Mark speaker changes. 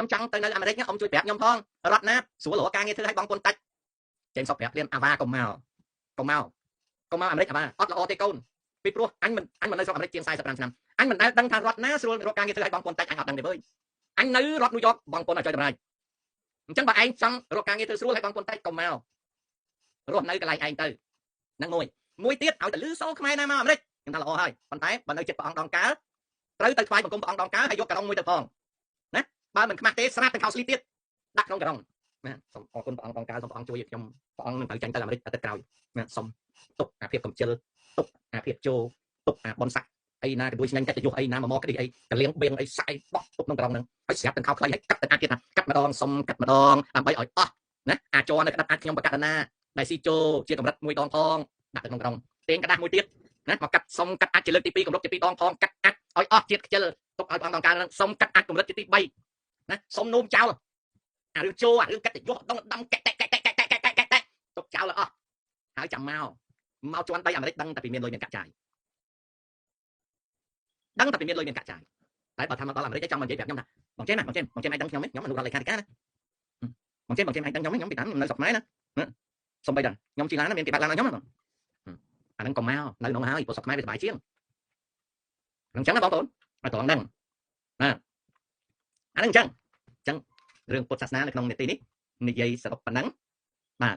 Speaker 1: ខ្ញុំចង់ទៅនៅអាមេរិកអ៊ំជួយប្រាប់ខ្ញុំផងរត់ណាស្រួលរកការងារធ្វើឲ្យបងប្អូនតិចចេញសុកប្រាប់លៀនអាវ៉ាកុំមកអាមេរិកអាវ៉ាអត់ល្អទេកូនពីព្រោះអញមិននៅស្រុកអាមេរិកជាង45ឆ្នាំអញមិនដែលដឹងថារត់ណាស្រួលរកការងារធ្វើឲ្យបងប្អូនតិចអញអត់ដឹងទេវើយអញនៅរត់ញូវយ៉កបងប្អូនឲ្យចុយតម្រាយអញ្ចឹងបើឯងចង់រកការងារធ្វើស្រួលឲ្យបងប្អូនតិចកុំមករស់នៅកន្លែងឯងទៅហ្នឹងមួយទៀតឲ្យតែលឺសូរខ្មែរណាមកអាមេរិកខ្ញុំថាល្អហើយប៉ុន្តែបើនៅចិត្តព្រះអង្គដងកើត្រូវទៅថ្វាយបង្គំព្រះអង្គដងកើហើយយកការ៉ុងមួយទៅផងណាបើមិនខ្មាស់ទេស្រាប់ទាំងខោស្លីទៀតដាក់ក្នុងការ៉ុងណាសូមអរគុណព្រះអង្គដងកើសូមព្រះអង្គជួយខ្ញុំព្រះអង្គនឹងត្រូវចាញ់ទៅអាមេរិកអាទិត្យក្រោយណាសូមទុកអាភាពកំជិលទុកអាភាពជោទុកអាបនសាក់អីណាកដួយឆ្ងាញ់កាច់ទៅយុះអីណាមកក្តីអីកលៀងបៀងអីសាក់អីបោះទុកក្នុងការ៉ុងហ្នឹងហើយស្រាប់ទាំងខោខ្លីហើយកាត់ទាំងអាចទៀតណាកាត់ម្ដងសុំកាត់ម្ដងដើម្បីឲ្យអស់ណាអាចរនៅក្តាប់អាចខ្ញុំបកាត់ណាដែលស៊ីជោជាកម្រិតមួយដងផងដាក់ទៅក្នុងក្រុងទៀងกระดาษមួយទៀតណាមកកាត់សុំកាត់អាចជាលើកទី2កម្រិតទី2ដងផងកាត់អាចឲ្យអស់ជាតិខ្ជិលទុកឲ្យបងដងការនឹងសុំកាត់អាចកម្រិតទី3ណាសុំនោមចោលអារឿងជោអារឿងកាត់ទៅយុះដំកែទុកចោលឲ្យអស់ហើយចាំមកជន់ដីអាមេរិកដឹងតែពីមានលុយមានកាក់ចាយដឹងតែពីមានលុយមានកាក់ចាយតែបើថាមកដល់អាមេរិកចង់មកនិយាយប្រាប់ខ្ញុំថាបងចេនឯងដឹងខ្ញុំអនុរដ្ឋលេខាធិការណាបងចេនឯងដឹងខ្ញុំពីតាមនៅស្រុកខ្មែរណាសុំបីដឹងខ្ញុំជិះឡានមានគេបើកឡានឲ្យខ្ញុំណាអានឹងកុំមកនៅក្នុងហើយព្រោះស្រុកខ្មែរវាសុបាយជាងអញ្ចឹងណាបងប្អូនឲ្យត្រង់ហ្នឹងណាអានឹងអញ្ចឹងរឿងពុទ្ធសាសនានៅក្នុងនីតិនេះនិយាយសរុបប៉ុណ្ណឹងបាទ